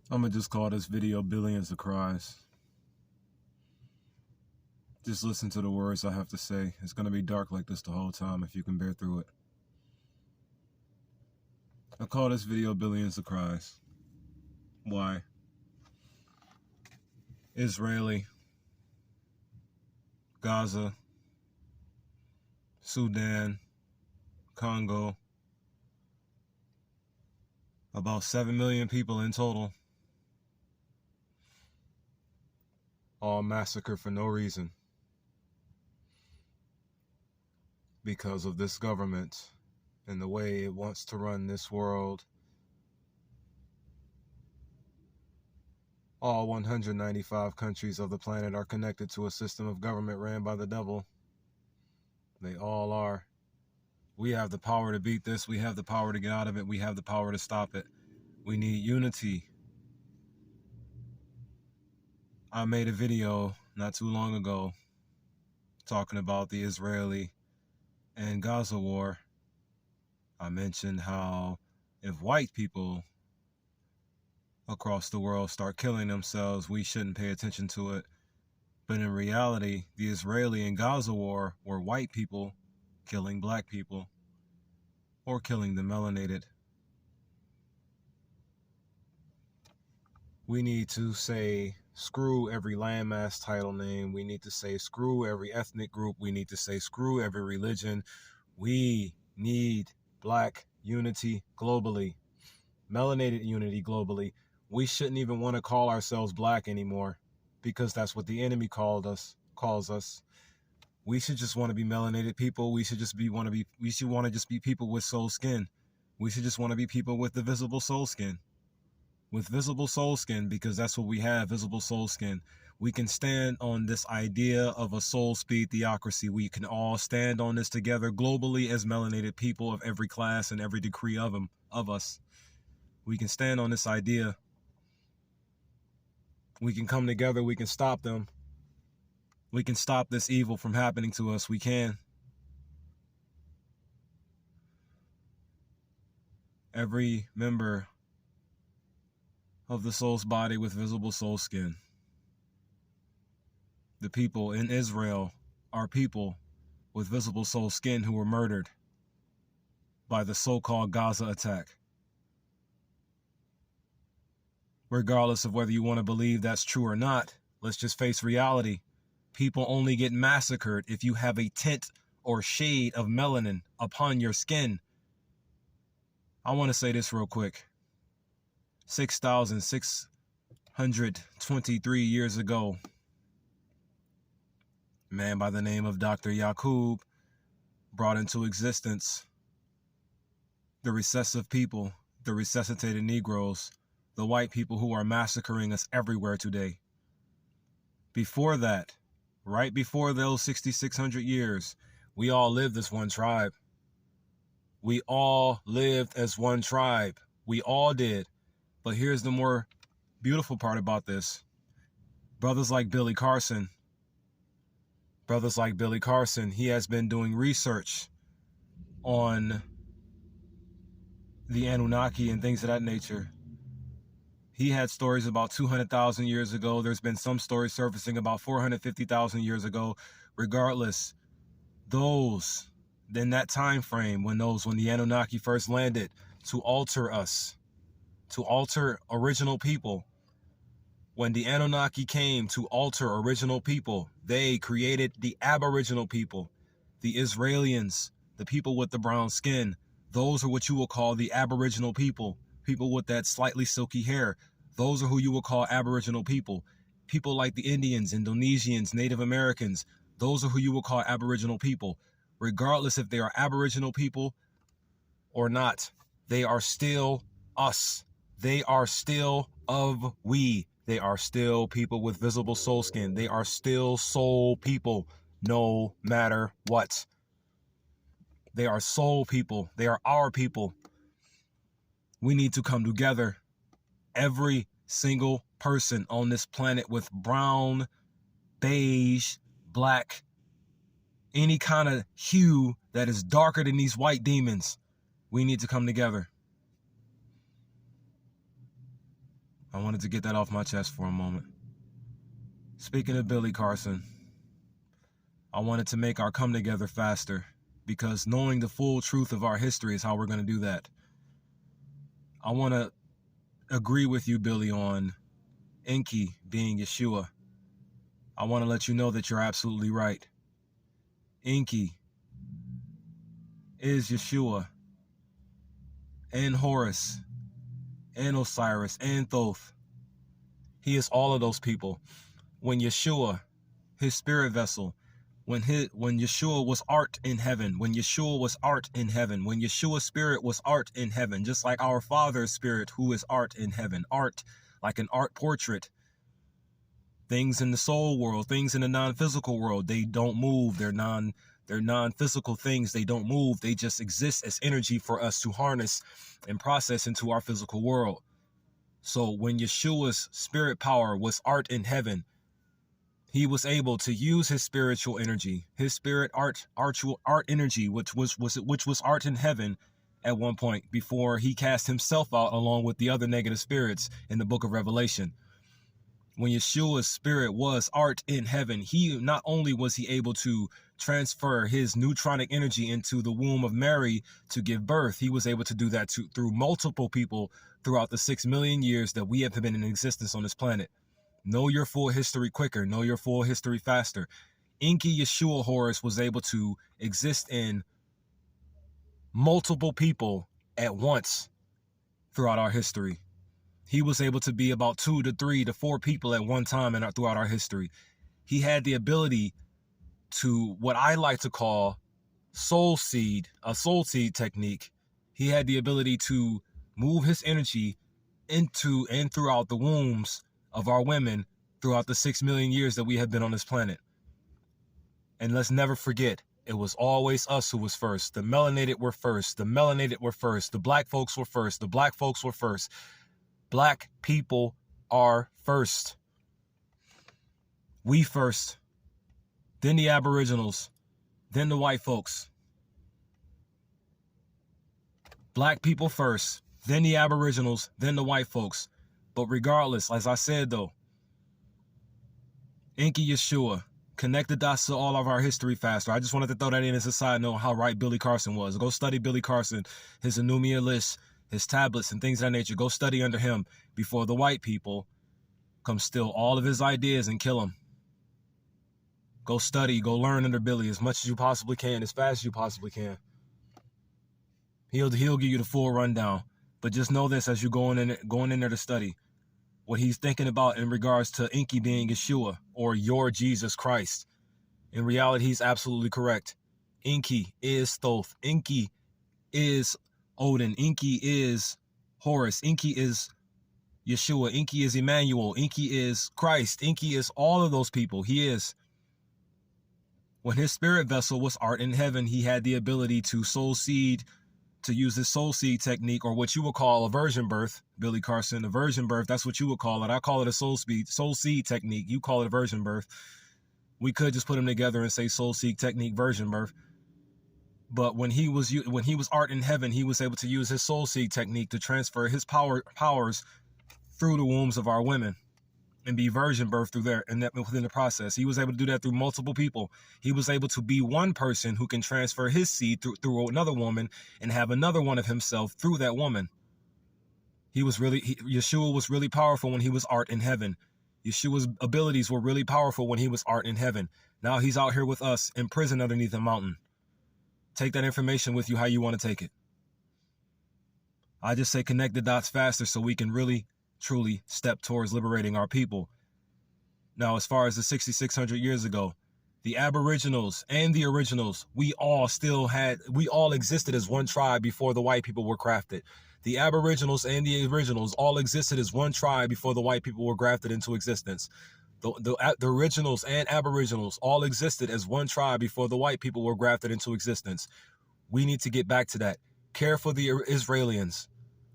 I'm gonna just call this video Billions of Cries. Just listen to the words I have to say. It's gonna be dark like this the whole time if you can bear through it. I call this video Billions of Cries. Why? Israeli, Gaza, Sudan, Congo. About 7 million people in total. All massacred for no reason. Because of this government and the way it wants to run this world. All 195 countries of the planet are connected to a system of government ran by the devil. They all are. We have the power to beat this. We have the power to get out of it. We have the power to stop it. We need unity. I made a video not too long ago talking about the Israeli and Gaza war. I mentioned how if white people across the world start killing themselves, we shouldn't pay attention to it. But in reality, the Israeli and Gaza war were white people killing black people or killing the melanated. We need to say screw every landmass title name. We need to say screw every ethnic group. We need to say screw every religion. We need black unity globally, melanated unity globally. We shouldn't even want to call ourselves black anymore because that's what the enemy calls us. We should just want to be melanated people. We should want to just be people with soul skin. We should just want to be people with the visible soul skin. With visible soul skin, because that's what we have, visible soul skin. We can stand on this idea of a soul speed theocracy. We can all stand on this together globally as melanated people of every class and every degree of us. We can stand on this idea. We can come together. We can stop them. We can stop this evil from happening to us. We can. Every member of the soul's body with visible soul skin. The people in Israel are people with visible soul skin who were murdered by the so-called Gaza attack. Regardless of whether you want to believe that's true or not, let's just face reality. People only get massacred if you have a tint or shade of melanin upon your skin. I want to say this real quick. 6,623 years ago, a man by the name of Dr. Yaqub brought into existence the recessive people, the resuscitated Negroes, the white people who are massacring us everywhere today. Before that, right before those 6,600 years, we all lived as one tribe. We all lived as one tribe. We all did. But here's the more beautiful part about this. Brothers like Billy Carson, he has been doing research on the Anunnaki and things of that nature. He had stories about 200,000 years ago. There's been some stories surfacing about 450,000 years ago. Regardless, those, in that time frame, when the Anunnaki first landed to alter us, to alter original people, when the Anunnaki came to alter original people, they created the Aboriginal people, the Israelians, the people with the brown skin. Those are what you will call the Aboriginal people, people with that slightly silky hair. Those are who you will call Aboriginal people. People like the Indians, Indonesians, Native Americans, those are who you will call Aboriginal people. Regardless if they are Aboriginal people or not, they are still us. They are still of we. They are still people with visible soul skin. They are still soul people, no matter what. They are soul people. They are our people. We need to come together. Every single person on this planet with brown, beige, black, any kind of hue that is darker than these white demons, we need to come together. I wanted to get that off my chest for a moment. Speaking of Billy Carson, I wanted to make our come together faster because knowing the full truth of our history is how we're going to do that. I want to agree with you, Billy, on Enki being Yeshua. I want to let you know that you're absolutely right. Enki is Yeshua and Horus and Osiris and Thoth. He is all of those people. When Yeshua, his spirit vessel, when Yeshua was art in heaven, when Yeshua's spirit was art in heaven, just like our Father's spirit who is art in heaven, art like an art portrait. Things in the soul world, things in the non-physical world, they don't move. They're non-physical things. They don't move. They just exist as energy for us to harness and process into our physical world. So when Yeshua's spirit power was art in heaven, he was able to use his spiritual energy, his spirit art energy, which was art in heaven at one point before he cast himself out along with the other negative spirits in the book of Revelation. When Yeshua's spirit was art in heaven, he not only was he able to transfer his neutronic energy into the womb of Mary to give birth, he was able to do that through multiple people throughout the 6 million years that we have been in existence on this planet. Know your full history quicker. Know your full history faster. Enki Yeshua Horus was able to exist in multiple people at once throughout our history. He was able to be about 2 to 3 to 4 people at one time throughout our history. He had the ability to what I like to call a soul seed technique. He had the ability to move his energy into and throughout the wombs of our women throughout the 6 million years that we have been on this planet. And let's never forget, it was always us who was first. The melanated were first. The melanated were first. The black folks were first. The black folks were first. Black people are first. We first. Then the Aboriginals. Then the white folks. Black people first. Then the Aboriginals. Then the white folks. But regardless, as I said though, Enki Yeshua, connect the dots to all of our history faster. I just wanted to throw that in as a side note how right Billy Carson was. Go study Billy Carson, his Enumia list, his tablets, and things of that nature. Go study under him before the white people come steal all of his ideas and kill him. Go study, go learn under Billy as much as you possibly can, as fast as you possibly can. He'll give you the full rundown. But just know this as you're going in there to study. What he's thinking about in regards to Enki being Yeshua or your Jesus Christ. In reality, he's absolutely correct. Enki is Thoth. Enki is Odin. Enki is Horus. Enki is Yeshua. Enki is Emmanuel. Enki is Christ. Enki is all of those people. He is. When his spirit vessel was art in heaven, he had the ability to use his soul seed technique, or what you would call a virgin birth, Billy Carson, a virgin birth. That's what you would call it. I call it a soul seed technique. You call it a virgin birth. We could just put them together and say soul seed technique, virgin birth. But when he was art in heaven, he was able to use his soul seed technique to transfer his powers through the wombs of our women and be virgin birth through there and within the process. He was able to do that through multiple people. He was able to be one person who can transfer his seed through another woman and have another one of himself through that woman. Yeshua was really powerful when he was art in heaven. Yeshua's abilities were really powerful when he was art in heaven. Now he's out here with us in prison underneath a mountain. Take that information with you how you want to take it. I just say connect the dots faster so we can really truly step towards liberating our people. Now, as far as the 6,600 years ago, the Aboriginals and the originals, we all existed as one tribe before the white people were crafted. The Aboriginals and the originals all existed as one tribe before the white people were grafted into existence. The originals and Aboriginals all existed as one tribe before the white people were grafted into existence. We need to get back to that. Care for the Israelis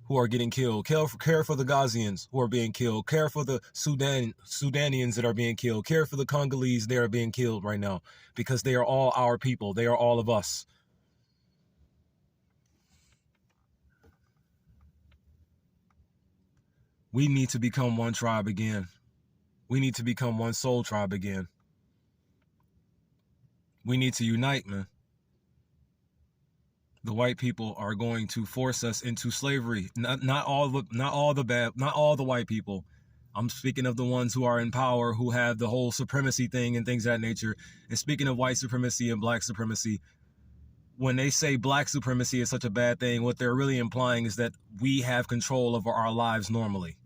who are getting killed. Care for the Ghazians who are being killed. Care for the Sudanians that are being killed. Care for the Congolese that are being killed right now, because they are all our people. They are all of us. We need to become one tribe again. We need to become one soul tribe again. We need to unite, man. The white people are going to force us into slavery. Not all the white people. I'm speaking of the ones who are in power, who have the whole supremacy thing and things of that nature. And speaking of white supremacy and black supremacy, when they say black supremacy is such a bad thing, what they're really implying is that we have control over our lives normally.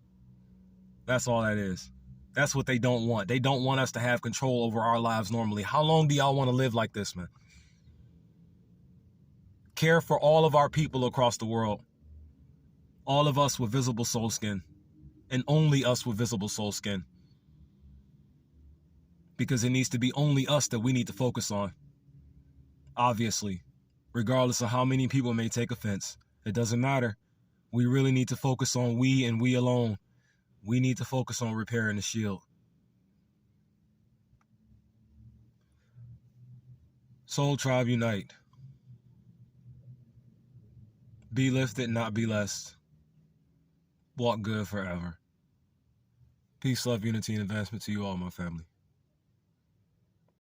That's all that is. That's what they don't want. They don't want us to have control over our lives normally. How long do y'all want to live like this, man? Care for all of our people across the world. All of us with visible soul skin. And only us with visible soul skin. Because it needs to be only us that we need to focus on. Obviously. Regardless of how many people may take offense. It doesn't matter. We really need to focus on we and we alone. We need to focus on repairing the shield. Soul Tribe unite. Be lifted, not be less. Walk good forever. Peace, love, unity, and advancement to you all, my family.